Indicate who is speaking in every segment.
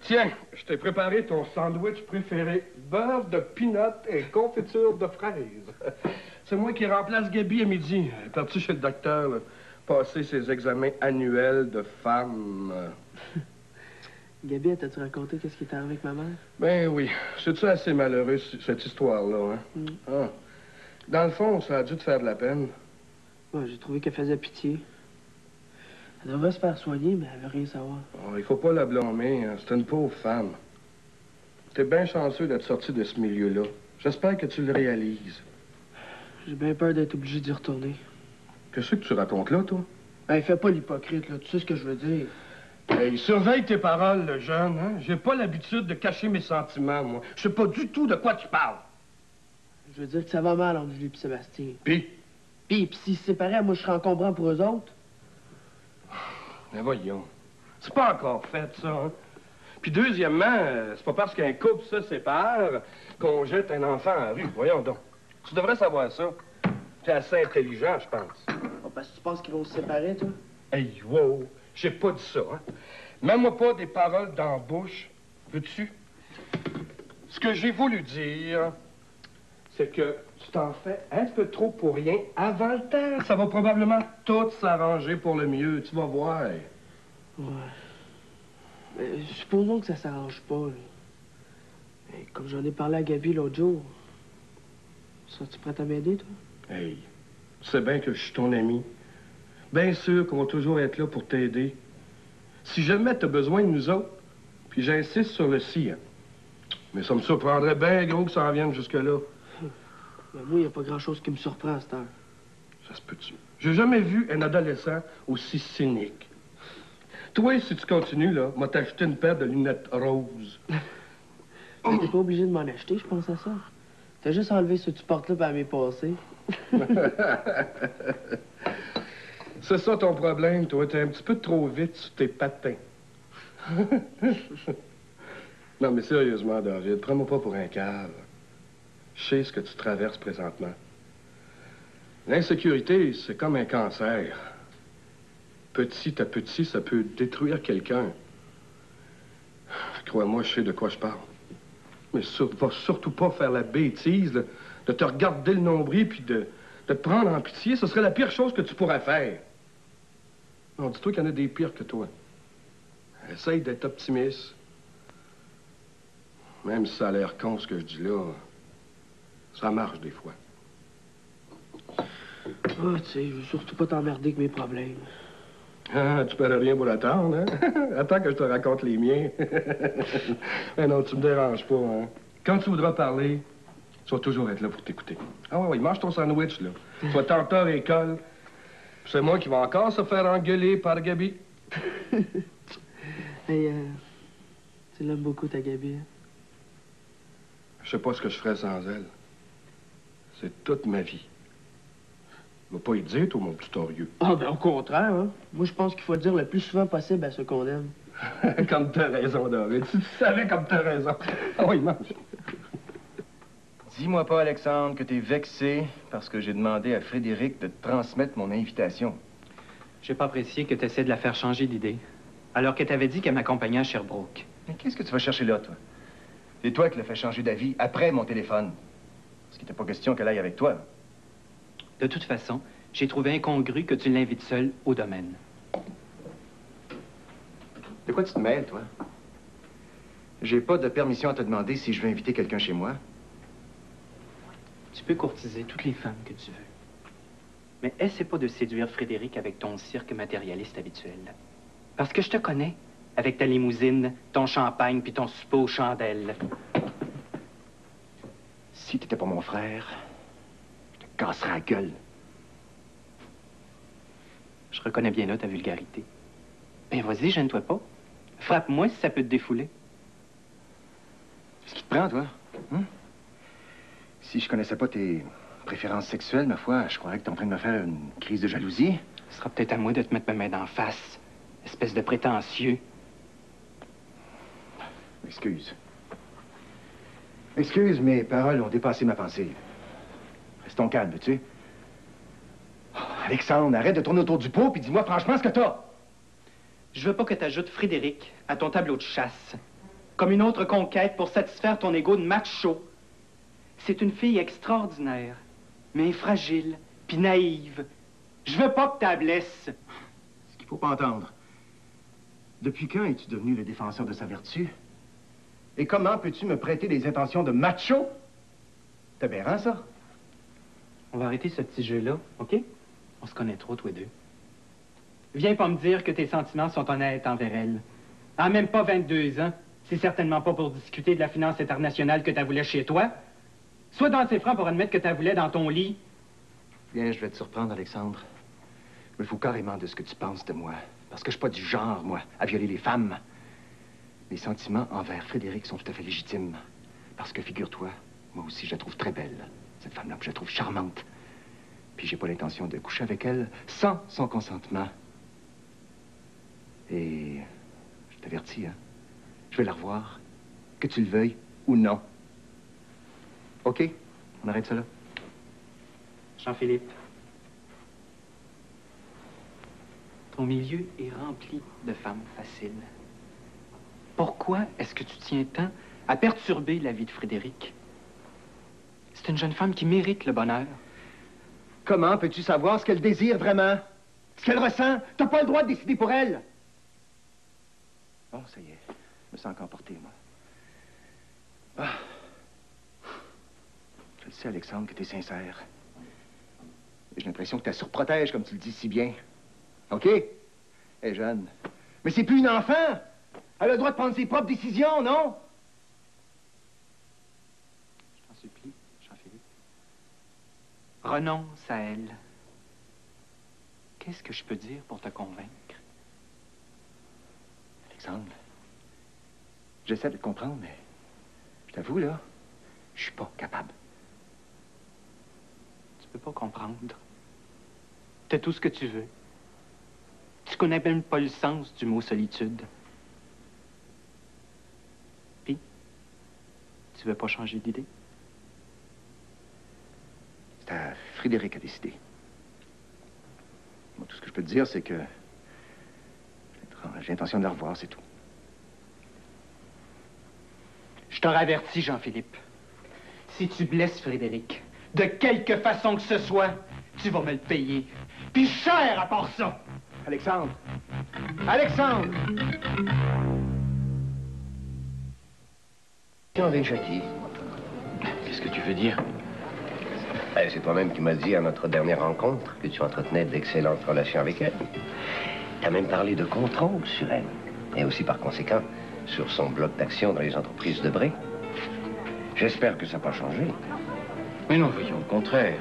Speaker 1: Tiens, je t'ai préparé ton sandwich préféré. Beurre de peanut et confiture de fraises. C'est moi qui remplace Gabi à midi. Elle est partie chez le docteur, là, passer ses examens annuels de femme.
Speaker 2: Gabi, t'as-tu raconté qu'est-ce qui est arrivé avec ma mère?
Speaker 1: Ben oui. C'est-tu assez malheureux, cette histoire-là, hein? Ah. Dans le fond, ça a dû te faire de la peine.
Speaker 2: Ouais, j'ai trouvé qu'elle faisait pitié. Elle devrait se faire soigner, mais elle veut rien savoir.
Speaker 1: Oh, il faut pas la blâmer, hein. C'est une pauvre femme. T'es bien chanceux d'être sorti de ce milieu-là. J'espère que tu le réalises.
Speaker 2: J'ai bien peur d'être obligé d'y retourner.
Speaker 1: Qu'est-ce que tu racontes là, toi?
Speaker 2: Hey, fais pas l'hypocrite, là. Tu sais ce que je veux dire.
Speaker 1: Hey, surveille tes paroles, le jeune, hein? J'ai pas l'habitude de cacher mes sentiments, moi. Je sais pas du tout de quoi tu parles.
Speaker 2: Je veux dire que ça va mal entre Julie et Sébastien.
Speaker 1: Puis
Speaker 2: s'ils se séparaient, moi, je serais encombrant pour eux autres.
Speaker 1: Mais voyons. C'est pas encore fait, ça, hein? Puis deuxièmement, c'est pas parce qu'un couple se sépare qu'on jette un enfant à la rue. Voyons donc. Tu devrais savoir ça. T'es assez intelligent, je pense.
Speaker 2: Oh, parce que tu penses qu'ils vont se séparer, toi?
Speaker 1: Hey, wow! J'ai pas dit ça, hein? Mets-moi pas des paroles dans la bouche. Veux-tu? Ce que j'ai voulu dire, c'est que tu t'en fais un peu trop pour rien avant le temps. Ça va probablement tout s'arranger pour le mieux. Tu vas voir.
Speaker 2: Ouais. Mais supposons que ça s'arrange pas, là. Mais comme j'en ai parlé à Gabi l'autre jour, serais-tu prête à m'aider, toi?
Speaker 1: Hey, tu sais bien que je suis ton ami. Bien sûr qu'on va toujours être là pour t'aider. Si jamais t'as besoin de nous autres, puis j'insiste sur le si, hein. Mais ça me surprendrait bien gros que ça en vienne jusque-là.
Speaker 2: Mais moi, il n'y a pas grand-chose qui me surprend à cette heure.
Speaker 1: Ça se peut-tu? J'ai jamais vu un adolescent aussi cynique. Toi, si tu continues, là, moi t'acheter une paire de lunettes roses.
Speaker 2: T'es pas obligé de m'en acheter, je pense à ça. T'as juste enlevé ce que tu portes là par mes passés.
Speaker 1: C'est ça ton problème, toi. T'es un petit peu trop vite sur tes patins. Non, mais sérieusement, David, prends-moi pas pour un cave. Je sais ce que tu traverses présentement. L'insécurité, c'est comme un cancer. Petit à petit, ça peut détruire quelqu'un. Crois-moi, je sais de quoi je parle. Mais va surtout pas faire la bêtise de te regarder le nombril puis de te prendre en pitié. Ce serait la pire chose que tu pourrais faire. Non, dis-toi qu'il y en a des pires que toi. Essaye d'être optimiste. Même si ça a l'air con ce que je dis là, ça marche des fois.
Speaker 2: Ah, tu sais, je veux surtout pas t'emmerder avec mes problèmes.
Speaker 1: Ah, tu perds rien pour l'attendre, hein? Attends que je te raconte les miens. Mais non, tu me déranges pas, hein? Quand tu voudras parler, tu vas toujours être là pour t'écouter. Ah oui, mange ton sandwich, là. Tu vas tenter à l'école. C'est moi qui vais encore se faire engueuler par Gabi.
Speaker 2: Hey, tu l'aimes beaucoup, ta Gabi, hein?
Speaker 1: Je sais pas ce que je ferais sans elle. C'est toute ma vie. Je vais pas y dire, toi, mon petit orieux.
Speaker 2: Ah, ben au contraire, hein. Moi, je pense qu'il faut le dire le plus souvent possible à ceux qu'on aime.
Speaker 1: Comme t'as raison, David. Si tu savais comme t'as raison. Ah oui, mange.
Speaker 3: Dis-moi pas, Alexandre, que t'es vexé parce que j'ai demandé à Frédéric de te transmettre mon invitation.
Speaker 4: J'ai pas apprécié que tu essaies de la faire changer d'idée, alors que t'avais dit qu'elle m'accompagnait à Sherbrooke.
Speaker 3: Mais qu'est-ce que tu vas chercher là, toi? C'est toi qui l'as fait changer d'avis après mon téléphone. Parce qu'il n'était pas question qu'elle aille avec toi.
Speaker 4: De toute façon, j'ai trouvé incongru que tu l'invites seul au domaine.
Speaker 3: De quoi tu te mêles, toi? J'ai pas de permission à te demander si je veux inviter quelqu'un chez moi.
Speaker 4: Tu peux courtiser toutes les femmes que tu veux. Mais essaie pas de séduire Frédéric avec ton cirque matérialiste habituel. Parce que je te connais, avec ta limousine, ton champagne puis ton souper aux chandelles.
Speaker 3: Si t'étais pas mon frère, je te casserais la gueule.
Speaker 4: Je reconnais bien là ta vulgarité. Ben vas-y, gêne-toi pas. Frappe-moi si ça peut te défouler.
Speaker 3: Qu'est-ce qui te prend, toi? Hein? Si je connaissais pas tes préférences sexuelles, ma foi, je croirais que t'es en train de me faire une crise de jalousie.
Speaker 4: Ce sera peut-être à moi de te mettre ma main d'en face. Espèce de prétentieux.
Speaker 3: Excuse. Excuse, mes paroles ont dépassé ma pensée. Restons calmes, veux-tu? Oh, Alexandre, arrête de tourner autour du pot puis dis-moi franchement ce que t'as.
Speaker 4: Je veux pas que tu ajoutes Frédéric à ton tableau de chasse, comme une autre conquête pour satisfaire ton ego de macho. C'est une fille extraordinaire, mais fragile, puis naïve. Je veux pas que tu la blesses.
Speaker 3: Ce qu'il faut pas entendre. Depuis quand es-tu devenu le défenseur de sa vertu? Et comment peux-tu me prêter des intentions de macho? C'est aberrant, ça.
Speaker 4: On va arrêter ce petit jeu-là, OK? On se connaît trop, tous les deux. Viens pas me dire que tes sentiments sont honnêtes envers elle. En même pas 22 ans. C'est certainement pas pour discuter de la finance internationale que tu voulais chez toi. Sois dans assez franc pour admettre que tu voulais dans ton lit.
Speaker 3: Bien, je vais te surprendre, Alexandre. Je me fous carrément de ce que tu penses de moi. Parce que je suis pas du genre, moi, à violer les femmes. Mes sentiments envers Frédéric sont tout à fait légitimes. Parce que, figure-toi, moi aussi, je la trouve très belle. Cette femme-là, je la trouve charmante. Puis j'ai pas l'intention de coucher avec elle sans son consentement. Et je t'avertis, hein, je vais la revoir, que tu le veuilles ou non. OK? On arrête ça là?
Speaker 4: Jean-Philippe, ton milieu est rempli de femmes faciles. Pourquoi est-ce que tu tiens tant à perturber la vie de Frédéric? C'est une jeune femme qui mérite le bonheur.
Speaker 3: Comment peux-tu savoir ce qu'elle désire vraiment? Ce qu'elle ressent? T'as pas le droit de décider pour elle! Bon, ça y est. Je me sens encore porté, moi. Ah. Je le sais, Alexandre, que t'es sincère. J'ai l'impression que tu la surprotèges, comme tu le dis si bien. OK? Elle est jeune. Mais c'est plus une enfant! Elle a le droit de prendre ses propres décisions, non?
Speaker 4: Je t'en supplie, Jean-Philippe. Renonce à elle. Qu'est-ce que je peux dire pour te convaincre?
Speaker 3: Alexandre, j'essaie de te comprendre, mais je t'avoue, là, je suis pas capable.
Speaker 4: Tu peux pas comprendre. T'as tout ce que tu veux. Tu connais même pas le sens du mot solitude. Puis, tu veux pas changer d'idée?
Speaker 3: C'est à Frédéric à décider. Moi, tout ce que je peux te dire, c'est que j'ai l'intention de la revoir, c'est tout.
Speaker 4: Je te ravertis, Jean-Philippe. Si tu blesses Frédéric, de quelque façon que ce soit, tu vas me le payer. Puis cher à part ça!
Speaker 3: Alexandre! Alexandre!
Speaker 5: Avec Jackie.
Speaker 3: Qu'est-ce que tu veux dire?
Speaker 5: C'est toi-même qui m'as dit à notre dernière rencontre que tu entretenais d'excellentes relations avec elle. Tu as même parlé de contrôle sur elle. Et aussi, par conséquent, sur son bloc d'action dans les entreprises de Bray. J'espère que ça n'a pas changé.
Speaker 6: Mais non, voyons, au contraire.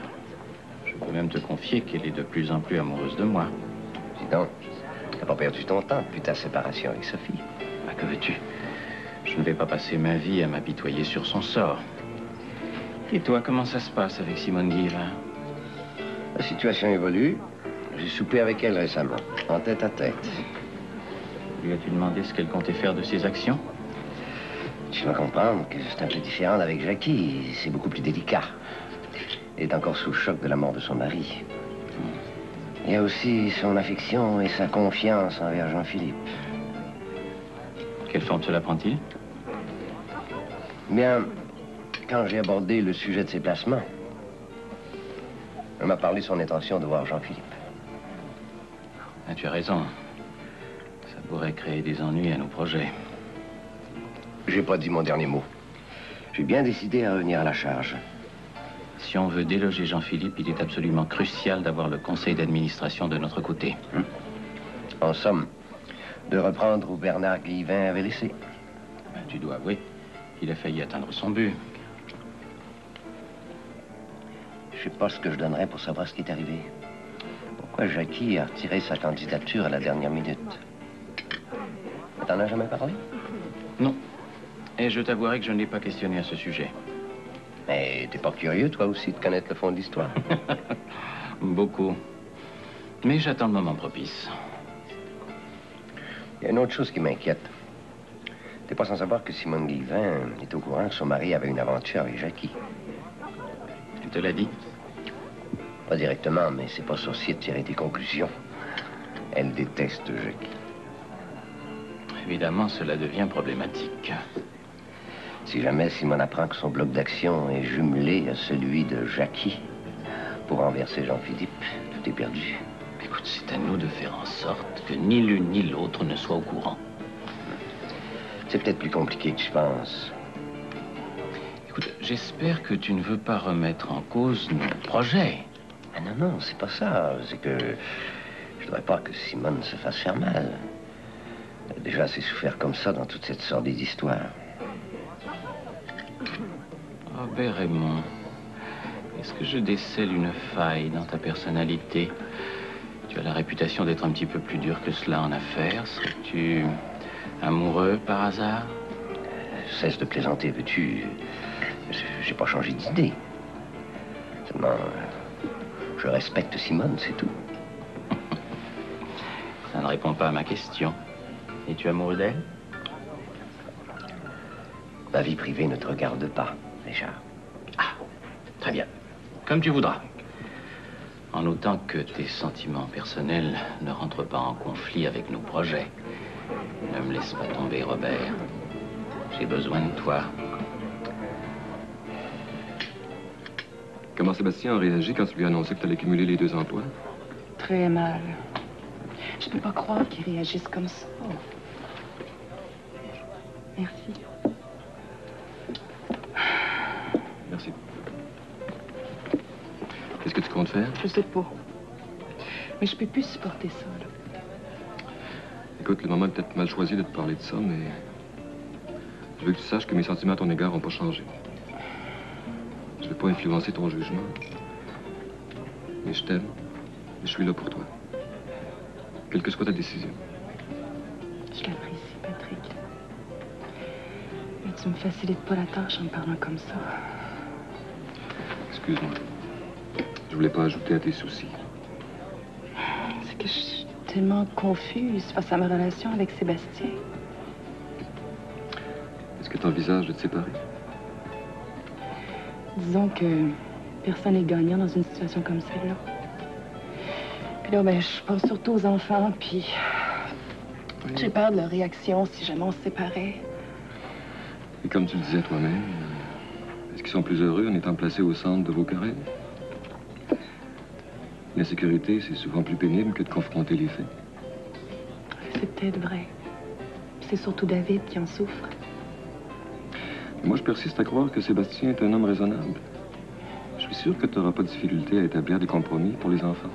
Speaker 6: Je peux même te confier qu'elle est de plus en plus amoureuse de moi.
Speaker 5: Dis donc, t'as pas perdu ton temps depuis ta séparation avec Sophie.
Speaker 6: Ah, que veux-tu? Je ne vais pas passer ma vie à m'apitoyer sur son sort. Et toi, comment ça se passe avec Simone Guillemin?
Speaker 5: La situation évolue. J'ai soupé avec elle récemment, en tête à tête.
Speaker 6: Lui as-tu demandé ce qu'elle comptait faire de ses actions?
Speaker 5: Tu dois comprendre que c'est un peu différent avec Jackie. C'est beaucoup plus délicat. Elle est encore sous le choc de la mort de son mari. Il y a aussi son affection et sa confiance envers Jean-Philippe.
Speaker 6: Quelle forme cela prend-il?
Speaker 5: Bien, quand j'ai abordé le sujet de ses placements, elle m'a parlé de son intention de voir Jean-Philippe.
Speaker 6: Ah, tu as raison. Ça pourrait créer des ennuis à nos projets.
Speaker 5: J'ai pas dit mon dernier mot. J'ai bien décidé à revenir à la charge.
Speaker 6: Si on veut déloger Jean-Philippe, il est absolument crucial d'avoir le conseil d'administration de notre côté.
Speaker 5: En somme, de reprendre où Bernard Guillevin avait laissé.
Speaker 6: Ben, tu dois avouer qu'il a failli atteindre son but.
Speaker 5: Je sais pas ce que je donnerais pour savoir ce qui est arrivé. Pourquoi Jackie a retiré sa candidature à la dernière minute? T'en as jamais parlé?
Speaker 6: Non. Et je t'avouerai que je ne l'ai pas questionné à ce sujet.
Speaker 5: Mais t'es pas curieux, toi aussi, de connaître le fond de l'histoire?
Speaker 6: Beaucoup. Mais j'attends le moment propice.
Speaker 5: Il y a une autre chose qui m'inquiète. T'es pas sans savoir que Simone Guillevin est au courant que son mari avait une aventure avec Jackie.
Speaker 6: Tu te l'as dit?
Speaker 5: Pas directement, mais c'est pas sorcier de tirer des conclusions. Elle déteste Jackie.
Speaker 6: évidemment, cela devient problématique.
Speaker 5: Si jamais Simone apprend que son bloc d'action est jumelé à celui de Jackie pour renverser Jean-Philippe, tout est perdu.
Speaker 6: Écoute, c'est à nous de faire en sorte que ni l'une ni l'autre ne soit au courant.
Speaker 5: C'est peut-être plus compliqué que tu penses.
Speaker 6: Écoute, j'espère que tu ne veux pas remettre en cause nos projets.
Speaker 5: Ah non, non, c'est pas ça. C'est que je voudrais pas que Simone se fasse faire mal. Elle a déjà assez souffert comme ça dans toute cette sordide d'histoire.
Speaker 6: Oh, ben Raymond, est-ce que je décèle une faille dans ta personnalité? Tu as la réputation d'être un petit peu plus dur que cela en affaires. Serais-tu amoureux par hasard?
Speaker 5: Cesse de plaisanter, veux-tu? J'ai pas changé d'idée. Seulement, je respecte Simone, c'est tout.
Speaker 6: Ça ne répond pas à ma question. Es-tu amoureux d'elle?
Speaker 5: Ma vie privée ne te regarde pas, Richard.
Speaker 6: Ah, très bien. Comme tu voudras. En autant que tes sentiments personnels ne rentrent pas en conflit avec nos projets. Ne me laisse pas tomber, Robert. J'ai besoin de toi.
Speaker 1: Comment Sébastien a réagi quand tu lui as annoncé que tu allais cumuler les 2 emplois?
Speaker 7: Très mal. Je peux pas croire qu'il réagisse comme ça. Merci.
Speaker 1: Merci. Qu'est-ce que tu comptes faire?
Speaker 7: Je sais pas. Mais je peux plus supporter ça, là.
Speaker 1: Écoute, le moment est peut-être mal choisi de te parler de ça, mais je veux que tu saches que mes sentiments à ton égard n'ont pas changé. Je ne veux pas influencer ton jugement. Mais je t'aime et je suis là pour toi. Quelle que soit ta décision.
Speaker 7: Je l'apprécie, Patrick. Mais tu me facilites pas la tâche en me parlant comme ça.
Speaker 1: Excuse-moi. Je voulais pas ajouter à tes soucis.
Speaker 7: C'est que je suis tellement confuse face à ma relation avec Sébastien.
Speaker 1: Est-ce que tu envisages de te séparer?
Speaker 7: Disons que personne n'est gagnant dans une situation comme celle-là. Puis là, ben, je pense surtout aux enfants, puis j'ai peur de leur réaction si jamais on se séparait.
Speaker 1: Et comme tu le disais toi-même, est-ce qu'ils sont plus heureux en étant placés au centre de vos querelles? L'insécurité, c'est souvent plus pénible que de confronter les faits.
Speaker 7: C'est peut-être vrai. C'est surtout David qui en souffre.
Speaker 1: Moi, je persiste à croire que Sébastien est un homme raisonnable. Je suis sûr que tu n'auras pas de difficulté à établir des compromis pour les enfants.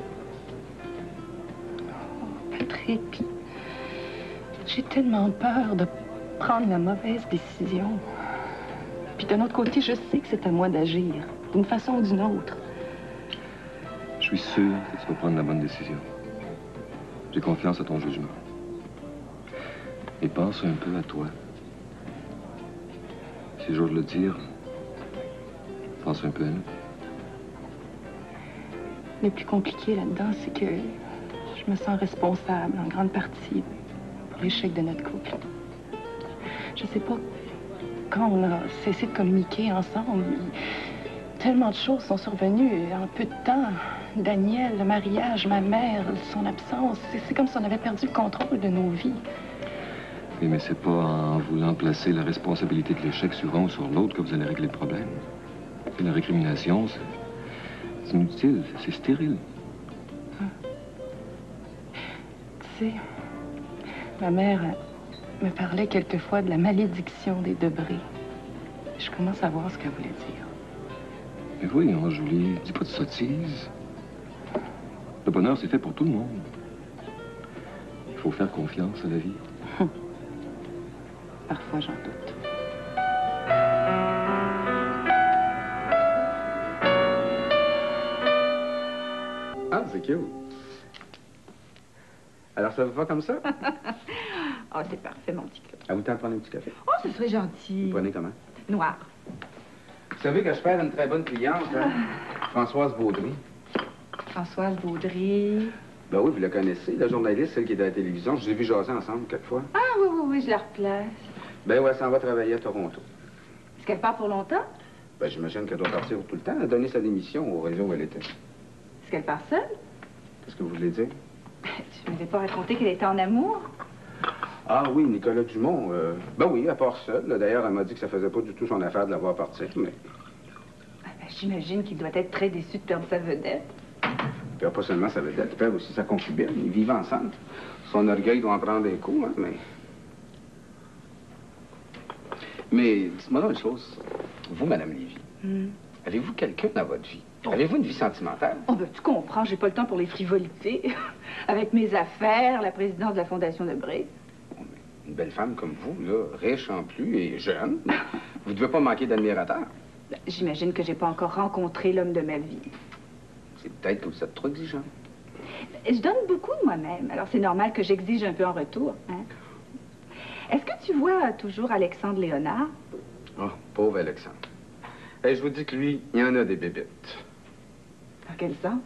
Speaker 7: Oh, Patrick, j'ai tellement peur de prendre la mauvaise décision. Puis d'un autre côté, je sais que c'est à moi d'agir, d'une façon ou d'une autre.
Speaker 1: Je suis sûr que tu vas prendre la bonne décision. J'ai confiance à ton jugement. Et pense un peu à toi. Si j'ose le dire, pense un peu à nous.
Speaker 7: Le plus compliqué là-dedans, c'est que je me sens responsable en grande partie pour l'échec de notre couple. Je sais pas, quand on a cessé de communiquer ensemble, tellement de choses sont survenues en peu de temps. Daniel, le mariage, ma mère, son absence. C'est comme si on avait perdu le contrôle de nos vies.
Speaker 1: Oui, mais c'est pas en voulant placer la responsabilité de l'échec sur un ou sur l'autre que vous allez régler le problème. Et la récrimination, c'est inutile, c'est stérile.
Speaker 7: Tu sais, ma mère me parlait quelquefois de la malédiction des Debré. Je commence à voir ce qu'elle voulait dire.
Speaker 1: Mais voyons, Julie, dis pas de sottises. Le bonheur, c'est fait pour tout le monde. Il faut faire confiance à la vie.
Speaker 7: Parfois, j'en doute.
Speaker 8: Ah, c'est cute. Alors, ça vous va comme ça?
Speaker 9: Oh, c'est parfait, mon petit Claude.
Speaker 8: À vous de prendre un petit café.
Speaker 9: Oh, ce serait gentil.
Speaker 8: Vous prenez comment?
Speaker 9: Noir.
Speaker 8: Vous savez que je perds une très bonne cliente, hein? Françoise Baudry.
Speaker 9: Françoise Baudry.
Speaker 8: Ben oui, vous la connaissez, la journaliste, celle qui est à la télévision. Je vous ai vu jaser ensemble quelquefois.
Speaker 9: Ah, oui, oui, oui, je la replace.
Speaker 8: Ben ouais, elle s'en va travailler à Toronto.
Speaker 9: Est-ce qu'elle part pour longtemps?
Speaker 8: Ben, j'imagine qu'elle doit partir pour tout le temps. Elle a donné sa démission au réseau où elle était.
Speaker 9: Est-ce qu'elle part seule?
Speaker 8: Qu'est-ce que vous voulez dire?
Speaker 9: Tu ne m'avais pas raconté qu'elle était en amour?
Speaker 8: Ah oui, Nicolas Dumont. Ben oui, à part ça. D'ailleurs, elle m'a dit que ça faisait pas du tout son affaire de la voir partir, mais...
Speaker 9: Ah, ben, j'imagine qu'il doit être très déçu de perdre sa vedette.
Speaker 8: Il perd pas seulement sa vedette, il perd aussi sa concubine. Ils vivent ensemble. Son orgueil doit en prendre des coups, hein, mais... Mais dites-moi donc une chose. Vous, Madame Lévy, avez-vous quelqu'un dans votre vie? Avez-vous une vie sentimentale?
Speaker 9: Oh, ben, tu comprends, j'ai pas le temps pour les frivolités. Avec mes affaires, la présidence de la Fondation de Bray.
Speaker 8: Une belle femme comme vous, là, riche en plus et jeune, vous devez pas manquer d'admirateurs.
Speaker 9: Ben, j'imagine que j'ai pas encore rencontré l'homme de ma vie.
Speaker 8: C'est peut-être que vous êtes trop exigeant.
Speaker 9: Ben, je donne beaucoup de moi-même, alors c'est normal que j'exige un peu en retour. Hein? Est-ce que tu vois toujours Alexandre Léonard?
Speaker 8: Oh, pauvre Alexandre. Et je vous dis que lui, il y en a des bébites.
Speaker 9: Dans quel sens?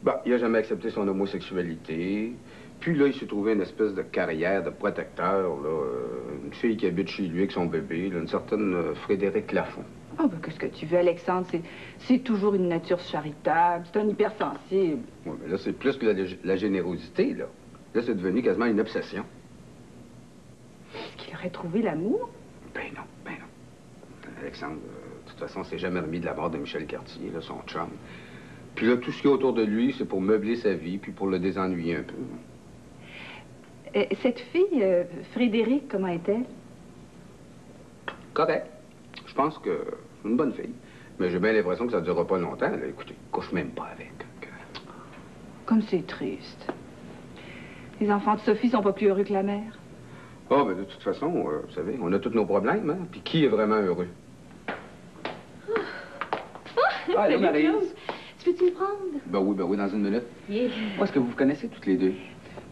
Speaker 8: Ben, il a jamais accepté son homosexualité. Puis là, il s'est trouvé une espèce de carrière de protecteur, là. Une fille qui habite chez lui avec son bébé, là, une certaine Frédéric Lafont.
Speaker 9: Oh, ben, qu'est-ce que tu veux, Alexandre? C'est toujours une nature charitable, c'est un hypersensible.
Speaker 8: Oui, mais là, c'est plus que la générosité, là. Là, c'est devenu quasiment une obsession.
Speaker 9: Est-ce qu'il aurait trouvé l'amour?
Speaker 8: Ben non, ben non. Alexandre, de toute façon, s'est jamais remis de la mort de Michel Cartier, là, son chum. Puis là, tout ce qu'il y a autour de lui, c'est pour meubler sa vie, puis pour le désennuyer un peu.
Speaker 9: Cette fille, Frédéric, comment est-elle?
Speaker 8: Correct. Je pense que c'est une bonne fille. Mais j'ai bien l'impression que ça ne durera pas longtemps. Là. Écoutez, couche même pas avec.
Speaker 9: Comme c'est triste. Les enfants de Sophie sont pas plus heureux que la mère.
Speaker 8: Oh, ben de toute façon, vous savez, on a tous nos problèmes, hein? Puis qui est vraiment heureux?
Speaker 10: Allô, Maryse. Tu peux-tu me prendre?
Speaker 8: Ben oui, dans une minute.
Speaker 10: Yeah.
Speaker 8: Où est-ce que vous vous connaissez toutes les deux?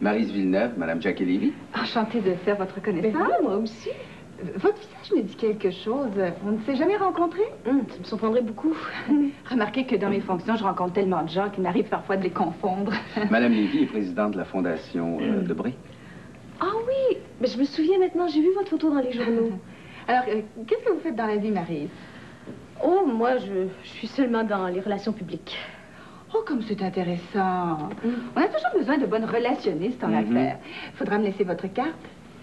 Speaker 8: Maryse Villeneuve, Madame Jackie Lévy.
Speaker 9: Enchantée de faire votre connaissance.
Speaker 10: Ben, moi aussi.
Speaker 9: Votre visage me dit quelque chose. On ne s'est jamais rencontrés?
Speaker 10: Tu me surprendrais beaucoup.
Speaker 9: Remarquez que dans mes fonctions, je rencontre tellement de gens qu'il m'arrive parfois de les confondre.
Speaker 8: Madame Lévy est présidente de la Fondation de Bray.
Speaker 10: Ah oui! Mais je me souviens maintenant, j'ai vu votre photo dans les journaux.
Speaker 9: Alors, qu'est-ce que vous faites dans la vie, Maryse?
Speaker 10: Oh, moi, je suis seulement dans les relations publiques.
Speaker 9: Oh, comme c'est intéressant. On a toujours besoin de bonnes relationnistes en affaires. Faudra me laisser votre carte.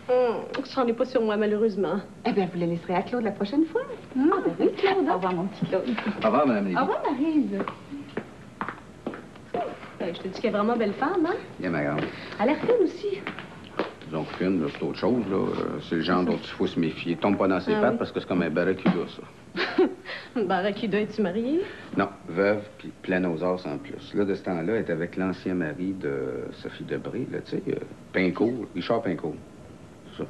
Speaker 10: J'en ai pas sur moi, malheureusement.
Speaker 9: Eh bien, vous la laisserez à Claude la prochaine fois.
Speaker 10: Ah, ben oui, Claude.
Speaker 9: Au revoir, mon petit Claude.
Speaker 8: Au revoir, Madame Lévy.
Speaker 9: Au revoir, Maryse.
Speaker 10: Ben, je te dis qu'elle est vraiment belle femme, hein?
Speaker 8: Bien, ma grande.
Speaker 10: Elle a l'air fine aussi.
Speaker 8: Disons que fine, là, c'est autre chose, là. C'est le genre dont il faut se méfier. Tombe pas dans ses pattes parce que c'est comme un barracuda, ça.
Speaker 10: Barracuda, es-tu mariée?
Speaker 8: Non, veuve, puis pleine aux os en plus. Là, de ce temps-là, elle est avec l'ancien mari de Sophie Debré, là, tu sais, Pincourt, Richard Pincourt. Ça.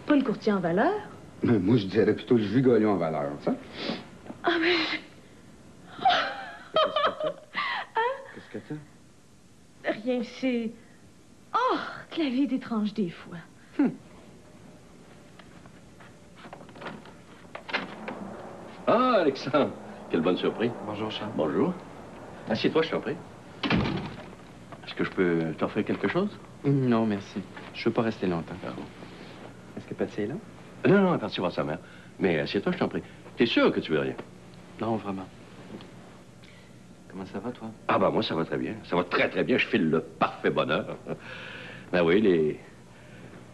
Speaker 10: Pas le courtier en valeur?
Speaker 8: Moi, je dirais plutôt le gigolion en valeur, ça.
Speaker 10: Ah, mais...
Speaker 8: Qu'est-ce que t'as?
Speaker 10: Rien, c'est... Oh, que la vie est étrange des fois.
Speaker 6: Ah, Alexandre, quelle bonne surprise.
Speaker 2: Bonjour, Charles.
Speaker 6: Bonjour. Assieds-toi, je t'en prie. Est-ce que je peux t'offrir quelque chose?
Speaker 2: Non, merci. Je veux pas rester longtemps.
Speaker 6: Ah bon.
Speaker 2: Est-ce que Patsy est là?
Speaker 6: Non, elle est partie voir sa mère. Mais assieds-toi, je t'en prie. T'es sûr que tu veux rien?
Speaker 2: Non, vraiment. Comment ça va, toi?
Speaker 6: Ah, ben moi, ça va très bien. Ça va très, très bien. Je file le parfait bonheur. Ben oui,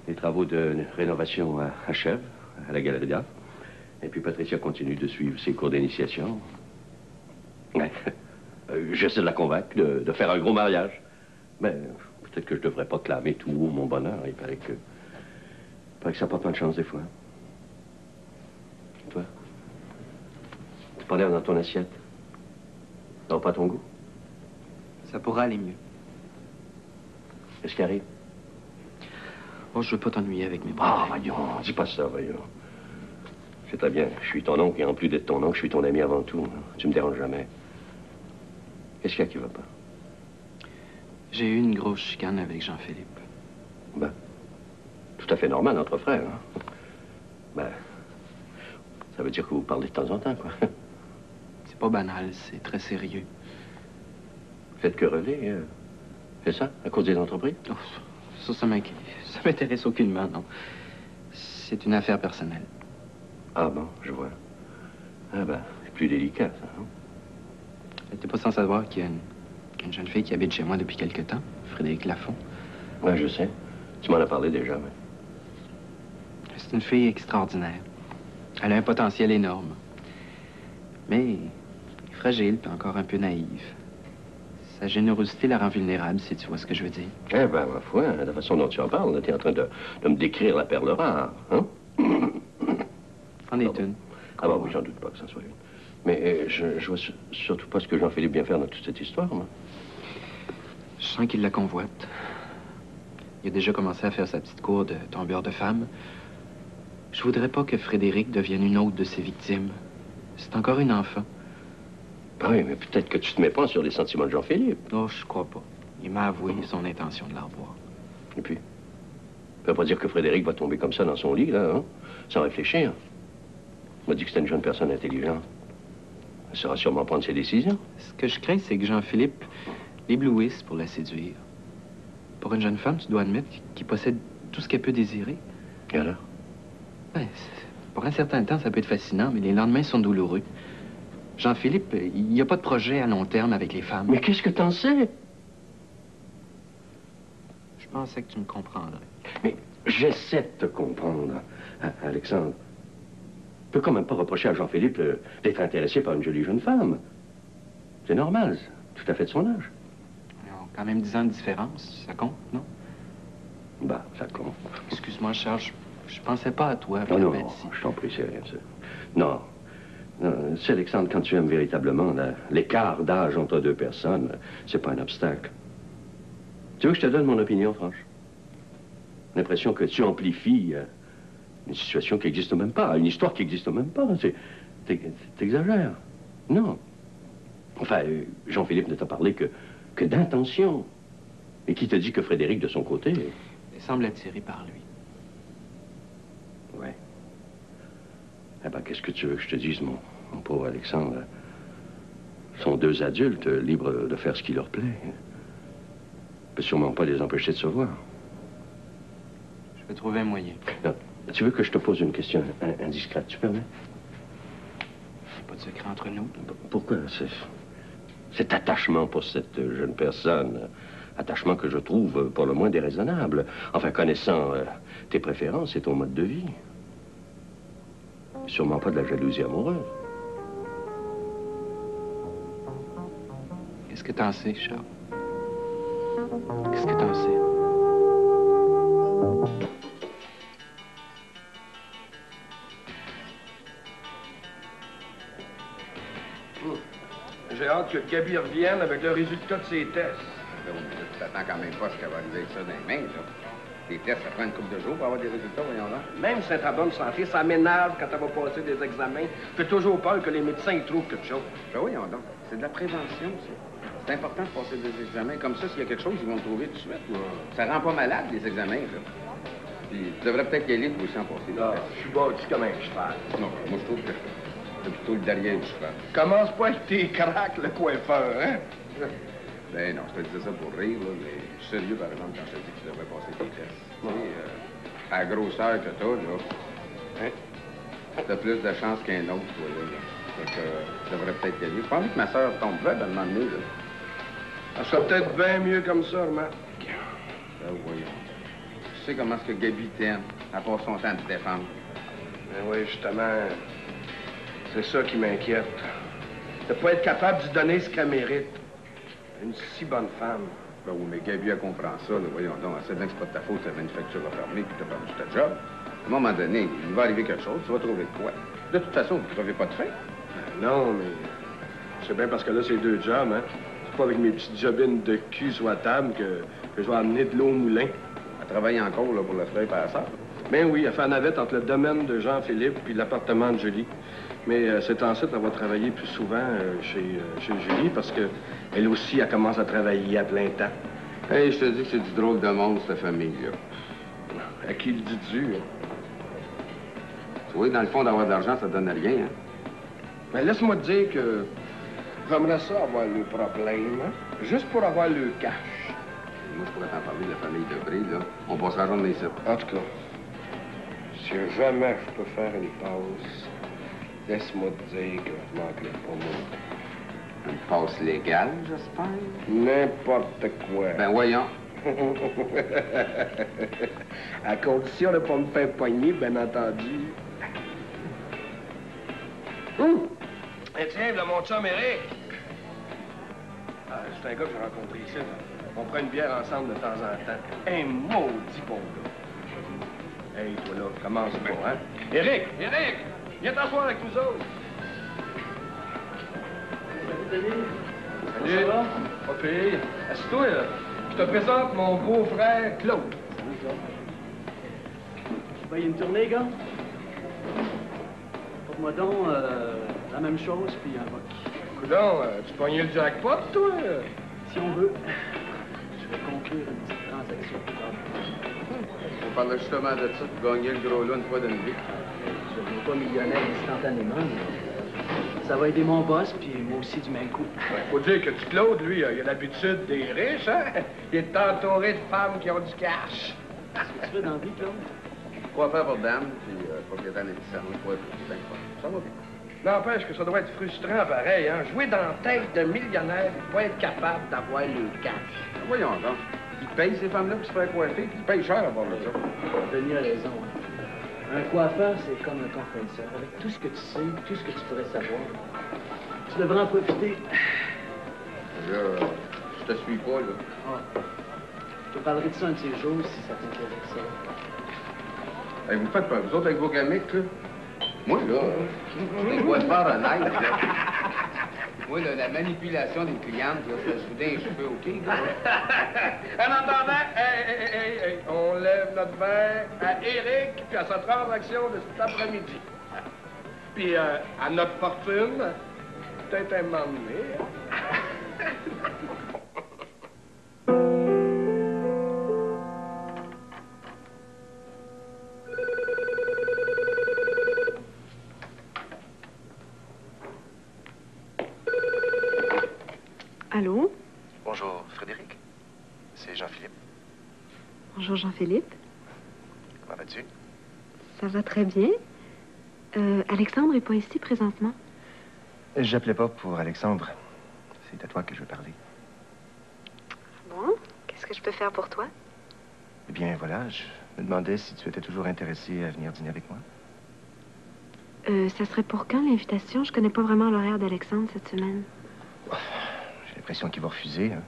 Speaker 6: les travaux de rénovation achèvent à la Galerie d'Art. Et puis Patricia continue de suivre ses cours d'initiation. Ouais. J'essaie de la convaincre de faire un gros mariage. Mais peut-être que je devrais pas clamer tout haut mon bonheur. Il paraît que ça porte pas de chance des fois. Toi? Tu pas l'air dans ton assiette? Non, pas ton goût?
Speaker 2: Ça pourra aller mieux.
Speaker 6: Qu'est-ce qui arrive?
Speaker 2: Oh, je veux pas t'ennuyer avec mes problèmes.
Speaker 6: Ah, voyons, dis pas ça, voyons. C'est très bien. Je suis ton oncle, et en plus d'être ton oncle, je suis ton ami avant tout. Tu me déranges jamais. Qu'est-ce qu'il y a qui va pas?
Speaker 2: J'ai eu une grosse chicane avec Jean-Philippe.
Speaker 6: Ben, tout à fait normal entre frères, hein? Ben, ça veut dire que vous parlez de temps en temps, quoi.
Speaker 2: C'est pas banal, c'est très sérieux.
Speaker 6: Faites quereller, c'est ça, à cause des entreprises?
Speaker 2: Oh, ça m'intéresse aucunement, non. C'est une affaire personnelle.
Speaker 6: Ah bon, je vois. Ah ben, c'est plus délicat, ça, hein?
Speaker 2: T'es pas sans savoir qu'il y a une jeune fille qui habite chez moi depuis quelque temps, Frédéric Lafont.
Speaker 6: Ouais, je sais. Tu m'en as parlé déjà, mais...
Speaker 4: C'est une fille extraordinaire. Elle a un potentiel énorme. Mais fragile, puis encore un peu naïve. Sa générosité la rend vulnérable, si tu vois ce que je veux dire.
Speaker 11: Eh ben, ma foi, de la façon dont tu en parles, tu es en train de me décrire la perle rare, hein?
Speaker 4: C'en est une.
Speaker 11: Ah bon, oui, j'en doute pas que ça soit une. Mais je vois surtout pas ce que Jean-Philippe vient faire dans toute cette histoire, moi.
Speaker 4: Je sens qu'il la convoite. Il a déjà commencé à faire sa petite cour de tombeur de femmes. Je voudrais pas que Frédéric devienne une autre de ses victimes. C'est encore une enfant.
Speaker 11: Ah oui, mais peut-être que tu te méprends sur les sentiments de Jean-Philippe.
Speaker 4: Non, je crois pas. Il m'a avoué son intention de la revoir.
Speaker 11: Et puis, ça veut pas dire que Frédéric va tomber comme ça dans son lit, là, hein? Sans réfléchir. On m'a dit que c'était une jeune personne intelligente. Elle saura sûrement prendre ses décisions.
Speaker 4: Ce que je crains, c'est que Jean-Philippe l'éblouisse pour la séduire. Pour une jeune femme, tu dois admettre qu'il possède tout ce qu'elle peut désirer.
Speaker 11: Et alors?
Speaker 4: Ben, pour un certain temps, ça peut être fascinant, mais les lendemains sont douloureux. Jean-Philippe, il n'y a pas de projet à long terme avec les femmes.
Speaker 11: Mais qu'est-ce que t'en sais?
Speaker 4: Je pensais que tu me comprendrais.
Speaker 11: Mais j'essaie de te comprendre, Alexandre. Je peux quand même pas reprocher à Jean-Philippe d'être intéressé par une jolie jeune femme. C'est normal, c'est tout à fait de son âge.
Speaker 4: Ils ont quand même 10 ans de différence, ça compte, non?
Speaker 11: Bah, ça compte.
Speaker 4: Excuse-moi, Charles, je pensais pas à toi.
Speaker 11: Non, je t'en prie, c'est rien, ça. Non. Non, c'est Alexandre, quand tu aimes véritablement, l'écart d'âge entre deux personnes, c'est pas un obstacle. Tu veux que je te donne mon opinion, franche? L'impression que tu amplifies une situation qui n'existe même pas, une histoire qui n'existe même pas. T'exagères. Non. Enfin, Jean-Philippe ne t'a parlé que d'intention. Et qui te dit que Frédéric, de son côté...
Speaker 4: Il semble attiré par lui.
Speaker 11: Ouais. Eh ben, qu'est-ce que tu veux que je te dise, mon pauvre Alexandre? Ils sont deux adultes, libres de faire ce qui leur plaît. On peut sûrement pas les empêcher de se voir.
Speaker 4: Je vais trouver un moyen.
Speaker 11: Non. Tu veux que je te pose une question indiscrète, tu permets?
Speaker 4: Pas de secret entre nous.
Speaker 11: Pourquoi cet attachement pour cette jeune personne? Attachement que je trouve pour le moins déraisonnable. Enfin, connaissant tes préférences et ton mode de vie. Sûrement pas de la jalousie amoureuse.
Speaker 4: Qu'est-ce que t'en sais, Charles? Qu'est-ce que t'en sais?
Speaker 1: J'ai hâte que Gabi revienne avec le résultat de ses tests.
Speaker 8: Tu t'attends quand même pas à ce qu'elle va arriver avec ça dans les mains, là. Les tests, ça prend une couple de jours pour avoir des résultats, voyons là.
Speaker 1: Même si elle est en bonne santé, ça m'énerve quand elle va passer des examens. Fait toujours peur que les médecins y trouvent quelque chose.
Speaker 8: Ben voyons donc. C'est de la prévention, ça. C'est important de passer des examens. Comme ça, s'il y a quelque chose, ils vont le trouver tout de suite. Ça rend pas malade, les examens, là. Puis tu devrais peut-être y aller pour aussi en passer.
Speaker 1: Non, je suis bâti comme un cheval.
Speaker 8: Non, moi, je trouve que c'est plutôt le derrière du cheval.
Speaker 1: Commence pas avec tes craques, le coiffeur, hein?
Speaker 8: Ben non, je te disais ça pour rire, là, mais je suis sérieux, par exemple, quand je te dis que tu devrais passer tes tests. Tu sais, à la grosseur que t'as, là, hein? T'as plus de chance qu'un autre, toi, là. Fait que tu devrais peut-être y aller. J'ai pas envie que ma soeur tombe là, à un moment donné, là.
Speaker 1: Ça serait peut-être bien mieux comme ça, remarque.
Speaker 8: Ben voyons. Tu sais comment est-ce que Gabi t'aime, à part son temps de te défendre.
Speaker 1: Ben oui, justement, c'est ça qui m'inquiète. De pas être capable de lui donner ce qu'elle mérite. Une si bonne femme.
Speaker 8: Ben oui, mais Gabi, elle comprend ça, là. Voyons donc, elle sait bien que c'est pas de ta faute, ta manufacture a fermé, puis t'as perdu ta job. À un moment donné, il va arriver quelque chose, tu vas trouver de quoi. De toute façon, vous ne crevez pas de faim.
Speaker 1: Non, mais c'est bien parce que là, c'est deux jobs, hein. C'est pas avec mes petites jobines de cul sur la table que je vais amener de l'eau au moulin.
Speaker 8: Elle travaille encore, là, pour le frère passeur.
Speaker 1: Ben oui, elle fait la navette entre le domaine de Jean-Philippe puis l'appartement de Julie. Mais c'est ensuite, elle va travailler plus souvent chez Julie parce que elle aussi, elle commence à travailler à plein temps.
Speaker 8: Hey, je te dis que c'est du drôle de monde, cette famille-là.
Speaker 1: À qui le dis-tu, hein?
Speaker 8: Tu vois, dans le fond, d'avoir de l'argent, ça donne rien, hein?
Speaker 1: Mais laisse-moi te dire que j'aimerais ça avoir le problème, hein? Juste pour avoir le cash.
Speaker 8: Moi, je pourrais t'en parler de la famille Debré, là. On passera la journée ici.
Speaker 1: En tout cas, si jamais je peux faire une pause, laisse-moi te dire que je manquerai pas moi.
Speaker 8: Une passe légale, j'espère?
Speaker 1: N'importe quoi.
Speaker 8: Ben voyons.
Speaker 1: À condition de ne pas me faire poigner, bien entendu. Et tiens, là, mon chum Eric. Ah, c'est un gars que j'ai rencontré ici. Là. On prend une bière ensemble de temps en temps. Un maudit bon gars. Hey, toi là, commence pas, hein? Eric! Eric! Viens t'asseoir avec nous autres. Salut! Pas pire. Assieds-toi, là. Je te présente mon beau-frère, Claude.
Speaker 12: Salut, Claude. Tu payes une tournée, gars? Porte-moi donc la même chose, puis un boc.
Speaker 1: Coudon, tu pognais le jackpot, toi?
Speaker 12: Si on veut. Je vais conclure une petite transaction.
Speaker 8: On parlait justement de ça, de gagner le gros lot une fois d'une vie.
Speaker 12: Je ne deviens pas millionnaire instantanément, mais ça va aider mon boss, puis moi aussi du même coup.
Speaker 1: Faut dire que Claude, lui, il a l'habitude des riches, hein? Il est entouré de femmes qui ont du cash.
Speaker 12: Qu'est-ce que tu fais dans la vie, Claude?
Speaker 8: Coiffeur pour dame, puis propriétaire d'épicerie, pour être bien quoi. Ça va bien.
Speaker 1: N'empêche que ça doit être frustrant pareil, hein? Jouer dans la tête de millionnaire et pas être capable d'avoir le cash.
Speaker 8: Voyons donc. Ils payent ces femmes-là pour se faire coiffer, puis ils payent cher à part de ça.
Speaker 12: Denis a raison. Un coiffeur, c'est comme un confesseur. Avec tout ce que tu sais, tout ce que tu pourrais savoir, tu devrais en profiter.
Speaker 8: Là, je te suis pas, là.
Speaker 12: Ah. Je te parlerai de ça un de ces jours, si ça t'intéresse ça.
Speaker 8: Hey, vous faites peur, vous autres, avec vos gamiques, là? Moi, là, je les coiffeurs honnêtes, là. Moi, là, la manipulation des clientes, là, ça soudain les cheveux, OK, gars?
Speaker 1: En attendant, hey, on lève notre verre à Eric puis à sa transaction de cet après-midi. Puis à notre fortune, peut-être un moment donné.
Speaker 7: Allô?
Speaker 3: Bonjour, Frédéric. C'est Jean-Philippe.
Speaker 7: Bonjour, Jean-Philippe.
Speaker 3: Comment vas-tu?
Speaker 7: Ça va très bien. Alexandre n'est pas ici présentement.
Speaker 3: J'appelais pas pour Alexandre. C'est à toi que je veux parler.
Speaker 7: Bon, qu'est-ce que je peux faire pour toi?
Speaker 3: Eh bien, voilà, je me demandais si tu étais toujours intéressé à venir dîner avec moi.
Speaker 7: Ça serait pour quand l'invitation? Je connais pas vraiment l'horaire d'Alexandre cette semaine.
Speaker 3: J'ai l'impression qu'il va refuser. Hein.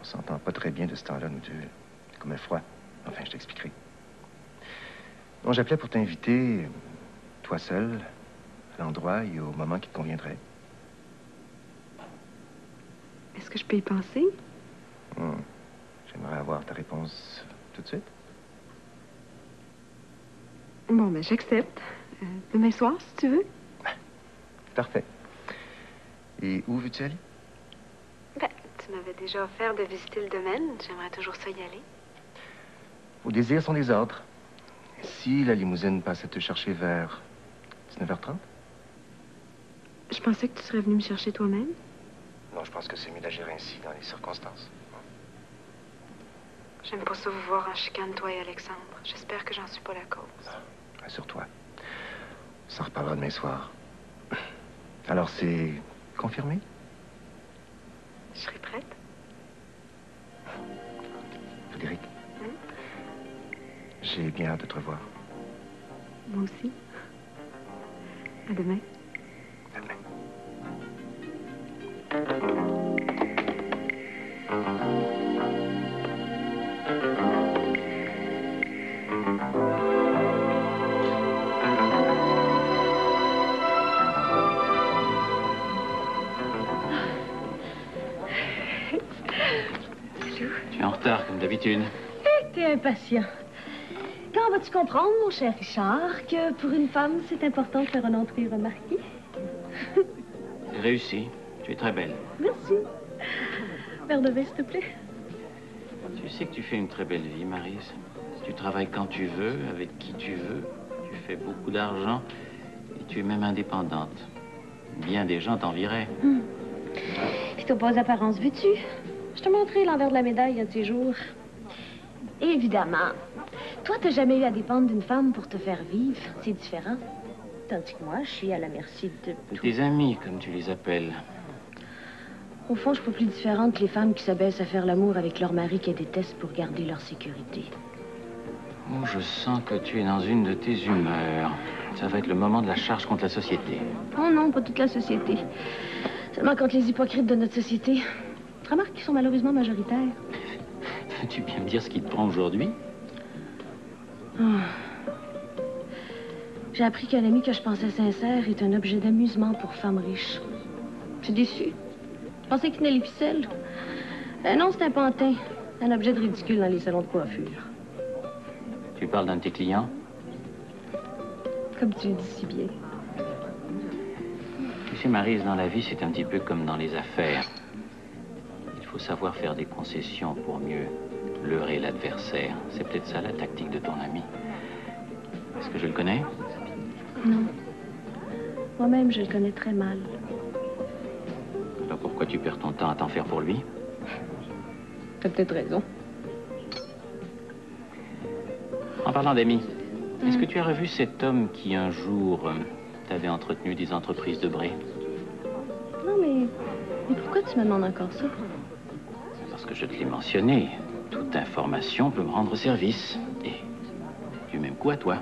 Speaker 3: On s'entend pas très bien de ce temps-là, nous deux. Comme un froid. Enfin, je t'expliquerai. Bon, j'appelais pour t'inviter, toi seul, à l'endroit et au moment qui te conviendrait.
Speaker 7: Est-ce que je peux y penser?
Speaker 3: J'aimerais avoir ta réponse tout de suite.
Speaker 7: Bon, ben, j'accepte. Demain soir, si tu veux.
Speaker 3: Parfait. Et où veux-tu aller?
Speaker 7: Ben, tu m'avais déjà offert de visiter le domaine. J'aimerais toujours ça y aller.
Speaker 3: Vos désirs sont des ordres. Si la limousine passe à te chercher vers 19h30?
Speaker 7: Je pensais que tu serais venu me chercher toi-même.
Speaker 3: Non, je pense que c'est mieux d'agir ainsi dans les circonstances.
Speaker 7: J'aime pas ça vous voir en chicane, toi et Alexandre. J'espère que j'en suis pas la cause.
Speaker 3: Rassure-toi. On s'en reparlera demain soir. Alors, c'est confirmé?
Speaker 7: Je serai prête.
Speaker 3: Frédéric? J'ai bien hâte de te revoir.
Speaker 7: Moi aussi. À demain.
Speaker 3: À demain.
Speaker 6: Tu es en retard, comme d'habitude.
Speaker 10: T'es impatient. Quand vas-tu comprendre, mon cher Richard, que pour une femme, c'est important de faire une entrée remarquée?
Speaker 6: C'est réussi. Tu es très belle.
Speaker 10: Merci. Verre de vin, s'il te plaît.
Speaker 6: Tu sais que tu fais une très belle vie, Maryse. Tu travailles quand tu veux, avec qui tu veux. Tu fais beaucoup d'argent et tu es même indépendante. Bien des gens t'envieraient.
Speaker 10: Puis t'as pas d'apparence vêtue. Je te montrerai l'envers de la médaille un de ces jours. Évidemment. Toi, t'as jamais eu à dépendre d'une femme pour te faire vivre. C'est différent. Tandis que moi, je suis à la merci de
Speaker 6: De tes amis, comme tu les appelles.
Speaker 10: Au fond, je suis pas plus différente que les femmes qui s'abaissent à faire l'amour avec leur mari qu'elles détestent pour garder leur sécurité.
Speaker 6: Oh, je sens que tu es dans une de tes humeurs. Ça va être le moment de la charge contre la société.
Speaker 10: Oh non, pas toute la société. Seulement contre les hypocrites de notre société. Remarque qu'ils sont malheureusement majoritaires.
Speaker 6: Veux-tu bien me dire ce qui te prend aujourd'hui?
Speaker 10: Oh. J'ai appris qu'un ami que je pensais sincère est un objet d'amusement pour femmes riches. Je suis déçue. Je pensais qu'il tenait les ficelles. Non, c'est un pantin. Un objet de ridicule dans les salons de coiffure.
Speaker 6: Tu parles d'un de tes clients?
Speaker 10: Comme tu le dis si bien.
Speaker 6: Tu sais, Maryse, dans la vie, c'est un petit peu comme dans les affaires. Il faut savoir faire des concessions pour mieux leurrer l'adversaire. C'est peut-être ça la tactique de ton ami. Est-ce que je le connais?
Speaker 10: Non. Moi-même, je le connais très mal.
Speaker 6: Alors pourquoi tu perds ton temps à t'en faire pour lui?
Speaker 10: T'as peut-être raison.
Speaker 6: En parlant d'amis, est-ce que tu as revu cet homme qui, un jour, t'avait entretenu des entreprises de Bray?
Speaker 10: Non, mais pourquoi tu me demandes encore ça?
Speaker 6: Parce que je te l'ai mentionné. Toute information peut me rendre service. Et du même coup à toi.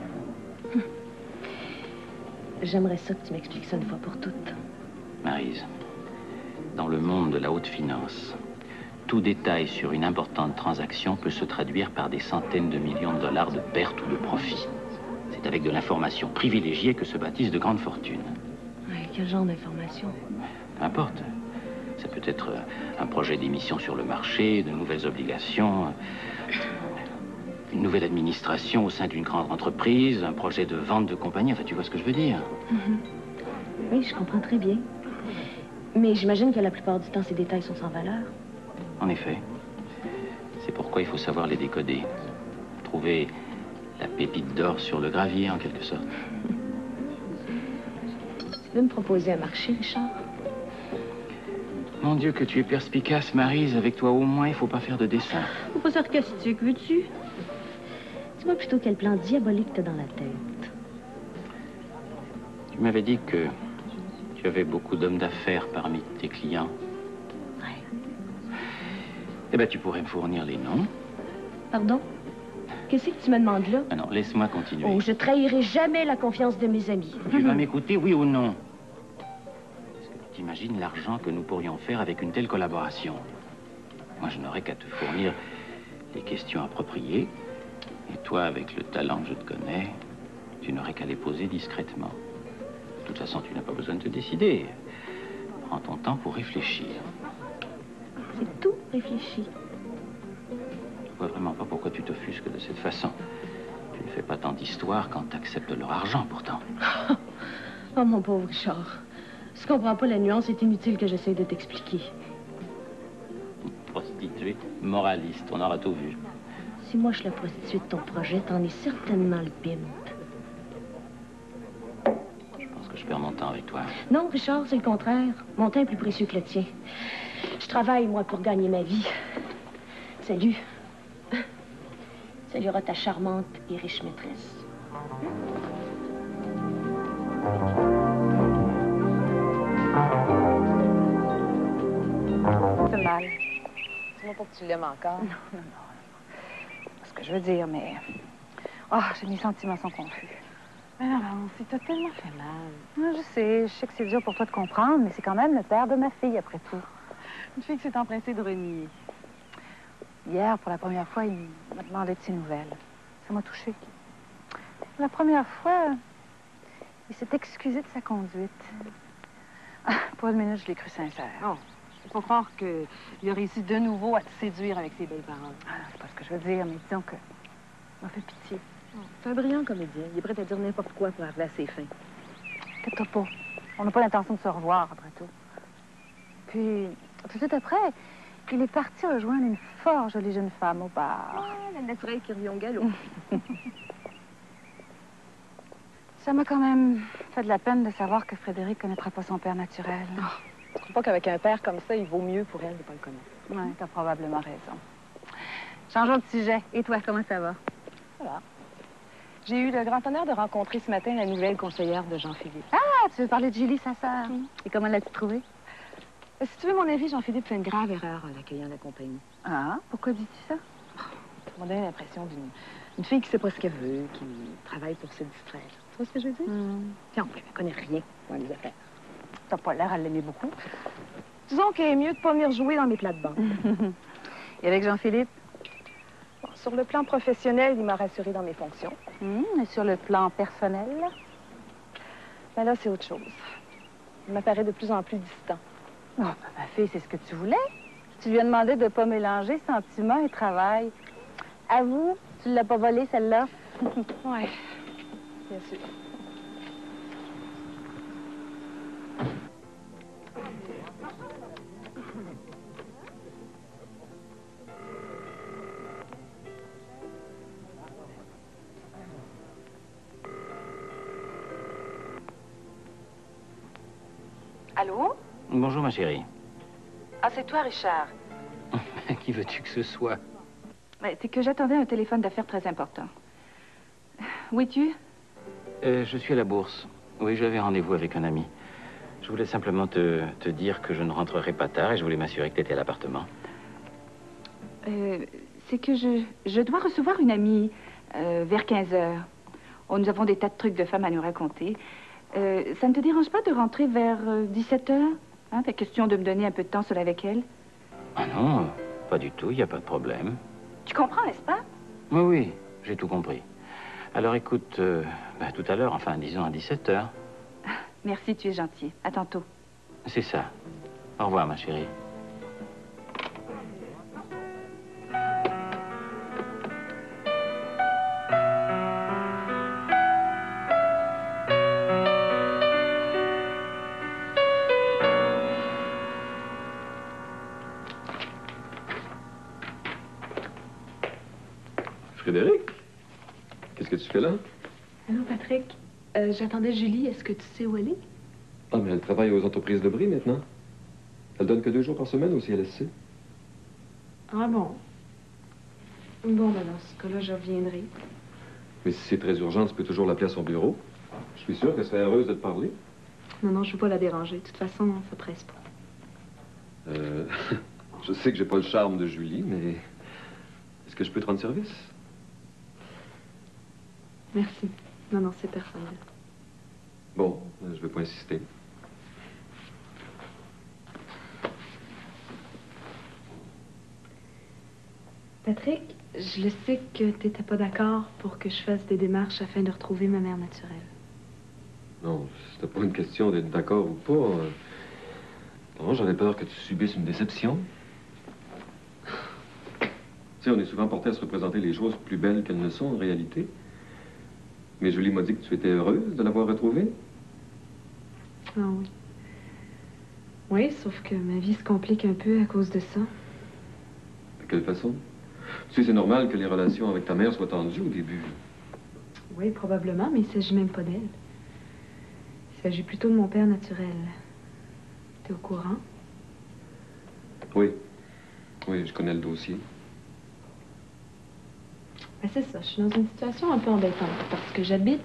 Speaker 10: J'aimerais ça que tu m'expliques ça une fois pour toutes.
Speaker 6: Maryse, dans le monde de la haute finance, tout détail sur une importante transaction peut se traduire par des centaines de millions de dollars de pertes ou de profits. C'est avec de l'information privilégiée que se bâtissent de grandes fortunes.
Speaker 10: Ouais, quel genre d'information?
Speaker 6: Peu importe. Ça peut être un projet d'émission sur le marché, de nouvelles obligations, une nouvelle administration au sein d'une grande entreprise, un projet de vente de compagnie. Enfin, tu vois ce que je veux dire?
Speaker 10: Oui, je comprends très bien. Mais j'imagine que la plupart du temps, ces détails sont sans valeur.
Speaker 6: En effet. C'est pourquoi il faut savoir les décoder. Trouver la pépite d'or sur le gravier, en quelque sorte.
Speaker 10: Tu veux me proposer un marché, Richard?
Speaker 6: Mon Dieu, que tu es perspicace, Maryse. Avec toi, au moins, il faut pas faire de dessin.
Speaker 10: Faut pas sarcastique, veux-tu? Dis-moi plutôt quel plan diabolique t'as dans la tête.
Speaker 6: Tu m'avais dit que tu avais beaucoup d'hommes d'affaires parmi tes clients. Eh bien, tu pourrais me fournir les noms.
Speaker 10: Pardon? Qu'est-ce que tu me demandes là?
Speaker 6: Ah non, laisse-moi continuer.
Speaker 10: Oh, je trahirai jamais la confiance de mes amis.
Speaker 6: Tu vas m'écouter, oui ou non? Est-ce que tu t'imagines l'argent que nous pourrions faire avec une telle collaboration? Moi, je n'aurais qu'à te fournir les questions appropriées. Et toi, avec le talent que je te connais, tu n'aurais qu'à les poser discrètement. De toute façon, tu n'as pas besoin de te décider. Prends ton temps pour réfléchir.
Speaker 10: C'est tout réfléchi.
Speaker 6: Je vois vraiment pas pourquoi tu t'offusques de cette façon. Tu ne fais pas tant d'histoires quand tu acceptes leur argent, pourtant.
Speaker 10: Oh, mon pauvre Richard. Si tu comprends pas la nuance, c'est inutile que j'essaie de t'expliquer.
Speaker 6: Prostituée, moraliste, on aura tout vu.
Speaker 10: Si moi je suis la prostituée de ton projet, t'en es certainement le pimp.
Speaker 6: Je pense que je perds mon temps avec toi.
Speaker 10: Non, Richard, c'est le contraire. Mon temps est plus précieux que le tien. Je travaille, moi, pour gagner ma vie. Salut. Saluera ta charmante et riche maîtresse.
Speaker 13: C'est mal. Dis-moi pas que tu l'aimes encore. Non, non, non. C'est ce que je veux dire, mais... Oh, mes sentiments sont confus. Mais non, t'as tellement fait mal. Je sais que c'est dur pour toi de comprendre, mais c'est quand même le père de ma fille, après tout. Une fille qui s'est empressée de renier. Hier, pour la première fois, il m'a demandé de ses nouvelles. Ça m'a touchée. La première fois, il s'est excusé de sa conduite. Ah, pour une minute, je l'ai cru sincère.
Speaker 14: Non, il faut croire qu'il a réussi de nouveau à te séduire avec ses belles paroles.
Speaker 13: Ah, c'est pas ce que je veux dire, mais disons que... m'a fait pitié.
Speaker 14: C'est un brillant comédien. Il est prêt à dire n'importe quoi pour arriver à ses fins.
Speaker 13: Inquiète-toi pas. On n'a pas l'intention de se revoir, après tout. Puis, tout de suite après, il est parti rejoindre une fort jolie jeune femme au bar.
Speaker 14: Ah, la naturelle qui revient au galop.
Speaker 13: Ça m'a quand même fait de la peine de savoir que Frédéric ne connaîtra pas son père naturel.
Speaker 14: Oh, je crois pas qu'avec un père comme ça, il vaut mieux pour elle de pas le connaître.
Speaker 13: Oui, t'as probablement raison. Changeons de sujet. Et toi, comment ça va?
Speaker 14: Voilà. J'ai eu le grand honneur de rencontrer ce matin la nouvelle conseillère de Jean-Philippe.
Speaker 13: Ah, tu veux parler de Julie, sa sœur? Et comment l'as-tu trouvée?
Speaker 14: Si tu veux mon avis, Jean-Philippe fait une grave erreur en accueillant la compagnie.
Speaker 13: Ah, pourquoi dis-tu ça?
Speaker 14: On a donné l'impression
Speaker 9: Une fille qui sait pas ce qu'elle veut, qui travaille pour se distraire. Tu vois ce que je veux dire? Puis en plus, elle connaît rien dans les affaires. T'as pas l'air à l'aimer beaucoup. Disons qu'il est mieux de pas venir jouer dans mes plates-bandes. Et avec Jean-Philippe? Bon, sur le plan professionnel, il m'a rassuré dans mes fonctions. Et sur le plan personnel? Ben là, c'est autre chose. Il m'apparaît de plus en plus distant.
Speaker 13: Oh, ben, ma fille, c'est ce que tu voulais. Tu lui as demandé de ne pas mélanger sentiment et travail. Avoue, tu ne l'as pas volée, celle-là?
Speaker 9: Ouais, bien sûr.
Speaker 13: Allô?
Speaker 6: Bonjour, ma chérie.
Speaker 13: Ah, c'est toi, Richard.
Speaker 6: Qui veux-tu que ce soit?
Speaker 13: Ouais, c'est que j'attendais un téléphone d'affaires très important. Où es-tu?
Speaker 6: Je suis à la bourse. Oui, j'avais rendez-vous avec un ami. Je voulais simplement te dire que je ne rentrerai pas tard et je voulais m'assurer que tu étais à l'appartement.
Speaker 13: C'est que je dois recevoir une amie vers 15 heures. Oh, nous avons des tas de trucs de femmes à nous raconter. Ça ne te dérange pas de rentrer vers 17 heures? Hein, t'as question de me donner un peu de temps seul avec elle?
Speaker 6: Ah non, pas du tout, il n'y a pas de problème.
Speaker 13: Tu comprends, n'est-ce pas?
Speaker 6: Oui, oui, j'ai tout compris. Alors écoute, tout à l'heure, enfin disons à 17 heures.
Speaker 13: Merci, tu es gentil. À tantôt.
Speaker 6: C'est ça. Au revoir, ma chérie.
Speaker 11: Frédéric? Qu'est-ce que tu fais là?
Speaker 7: Allô, Patrick. J'attendais Julie. Est-ce que tu sais où elle est?
Speaker 11: Ah, mais elle travaille aux entreprises de Brie maintenant. Elle donne que 2 jours par semaine au CLSC.
Speaker 7: Ah bon? Bon, ben dans ce cas-là, je reviendrai.
Speaker 11: Mais si c'est très urgent, tu peux toujours l'appeler à son bureau. Je suis sûr qu'elle serait heureuse de te parler.
Speaker 7: Non, non, je veux pas la déranger. De toute façon, ça presse pas.
Speaker 11: Je sais que j'ai pas le charme de Julie, mais est-ce que je peux te rendre service?
Speaker 7: Merci. Non, non, c'est personnel.
Speaker 11: Bon, je vais pas insister.
Speaker 7: Patrick, je le sais que t'étais pas d'accord pour que je fasse des démarches afin de retrouver ma mère naturelle.
Speaker 11: Non, c'était pas une question d'être d'accord ou pas. Non, j'avais peur que tu subisses une déception. Tu sais, on est souvent porté à se représenter les choses plus belles qu'elles ne sont en réalité. Mais Julie m'a dit que tu étais heureuse de l'avoir retrouvée.
Speaker 7: Ah oui. Oui, sauf que ma vie se complique un peu à cause de ça.
Speaker 11: De quelle façon? Tu sais, c'est normal que les relations avec ta mère soient tendues au début.
Speaker 7: Oui, probablement, mais il s'agit même pas d'elle. Il s'agit plutôt de mon père naturel. T'es au courant?
Speaker 11: Oui. Oui, je connais le dossier.
Speaker 7: Ben c'est ça, je suis dans une situation un peu embêtante parce que j'habite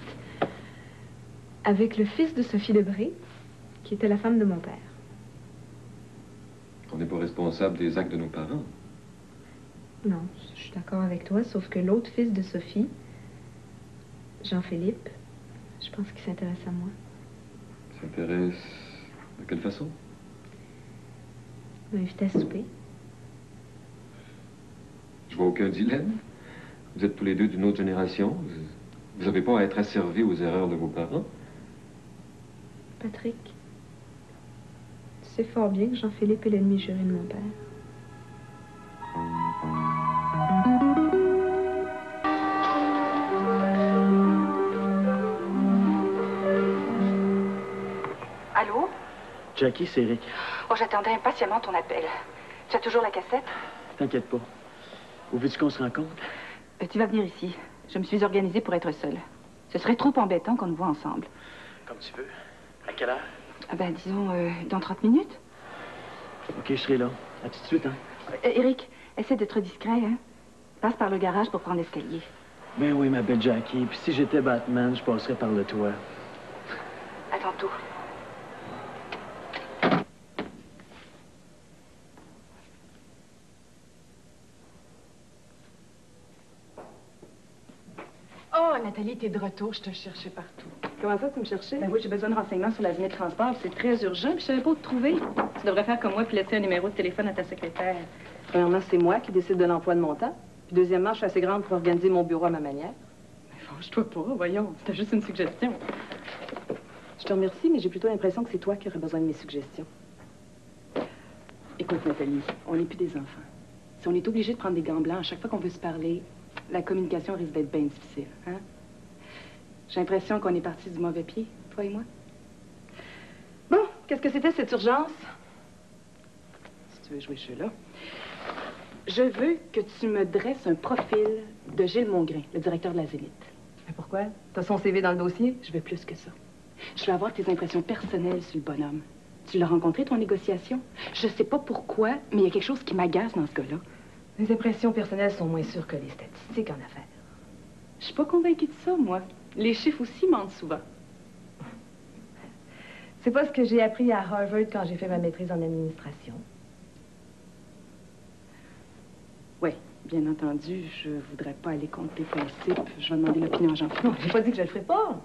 Speaker 7: avec le fils de Sophie Debré, qui était la femme de mon père.
Speaker 11: On n'est pas responsable des actes de nos parents.
Speaker 7: Non, je suis d'accord avec toi, sauf que l'autre fils de Sophie, Jean-Philippe, je pense qu'il s'intéresse à moi.
Speaker 11: S'intéresse de quelle façon?
Speaker 7: Il m'a invité à souper.
Speaker 11: Je vois aucun dilemme. Vous êtes tous les deux d'une autre génération. Vous n'avez pas à être asservis aux erreurs de vos parents.
Speaker 7: Patrick, tu sais fort bien que Jean-Philippe est l'ennemi juré de mon père.
Speaker 13: Allô?
Speaker 12: Jackie, c'est Eric.
Speaker 13: Oh, j'attendais impatiemment ton appel. Tu as toujours la cassette?
Speaker 12: T'inquiète pas. Où veux-tu qu'on se rencontre?
Speaker 13: Tu vas venir ici. Je me suis organisée pour être seule. Ce serait trop embêtant qu'on nous voit ensemble.
Speaker 12: Comme tu veux. À quelle heure?
Speaker 13: Ah ben, disons, dans 30 minutes.
Speaker 12: OK, je serai là. À tout de suite, hein?
Speaker 13: Eric, essaie d'être discret, hein? Passe par le garage pour prendre l'escalier.
Speaker 12: Ben oui, ma belle Jackie. Puis si j'étais Batman, je passerais par le toit.
Speaker 13: À tantôt.
Speaker 7: Nathalie, t'es de retour. Je te cherchais partout.
Speaker 14: Comment ça, tu me cherchais?
Speaker 7: Ben oui, j'ai besoin de renseignements sur l'avenir de transport. C'est très urgent, puis je savais pas où te trouver. Tu devrais faire comme moi puis laisser un numéro de téléphone à ta secrétaire.
Speaker 14: Premièrement, c'est moi qui décide de l'emploi de mon temps. Puis deuxièmement, je suis assez grande pour organiser mon bureau à ma manière.
Speaker 7: Mais fâche-toi pas, voyons. C'était juste une suggestion.
Speaker 14: Je te remercie, mais j'ai plutôt l'impression que c'est toi qui aurais besoin de mes suggestions.
Speaker 7: Écoute, Nathalie, on n'est plus des enfants. Si on est obligé de prendre des gants blancs à chaque fois qu'on veut se parler, la communication risque d'être bien difficile, hein? J'ai l'impression qu'on est partis du mauvais pied, toi et moi. Bon, qu'est-ce que c'était cette urgence? Si tu veux jouer ce jeu-là. Je veux que tu me dresses un profil de Gilles Mongrain, le directeur de la Zénith.
Speaker 14: Mais pourquoi? T'as son CV dans le dossier?
Speaker 7: Je veux plus que ça. Je veux avoir tes impressions personnelles sur le bonhomme. Tu l'as rencontré, ton négociation? Je sais pas pourquoi, mais il y a quelque chose qui m'agace dans ce gars-là.
Speaker 14: Les impressions personnelles sont moins sûres que les statistiques en affaires.
Speaker 7: Je suis pas convaincue de ça, moi. Les chiffres aussi mentent souvent.
Speaker 14: C'est pas ce que j'ai appris à Harvard quand j'ai fait ma maîtrise en administration.
Speaker 7: Oui, bien entendu, je voudrais pas aller contre tes principes. Je vais demander l'opinion à Jean-Philippe.
Speaker 14: Non, j'ai pas dit que je le ferais pas.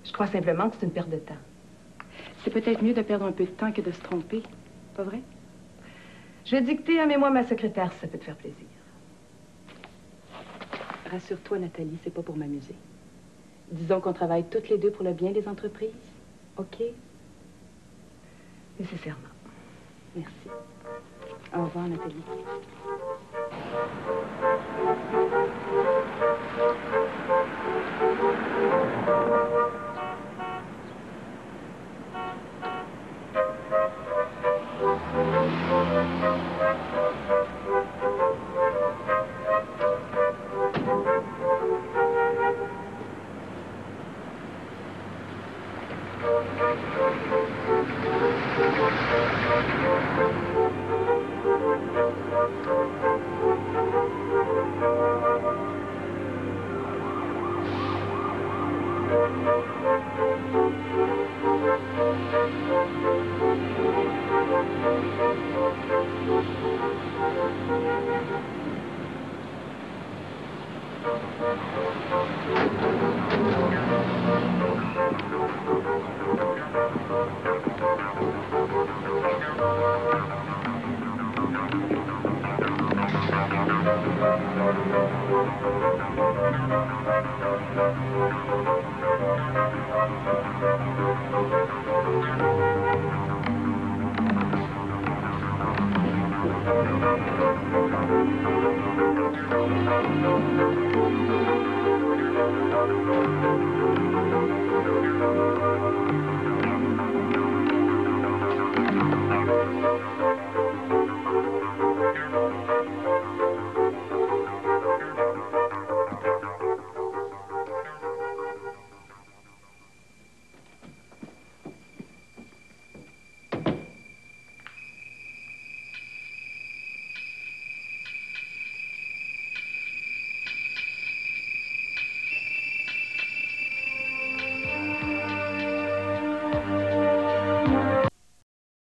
Speaker 14: Je crois simplement que c'est une perte de temps.
Speaker 7: C'est peut-être mieux de perdre un peu de temps que de se tromper. Pas vrai?
Speaker 14: Je vais dicter un mémoire à ma secrétaire si ça peut te faire plaisir.
Speaker 7: Rassure-toi, Nathalie, c'est pas pour m'amuser. Disons qu'on travaille toutes les deux pour le bien des entreprises. OK?
Speaker 14: Nécessairement.
Speaker 7: Merci. Au revoir, Nathalie.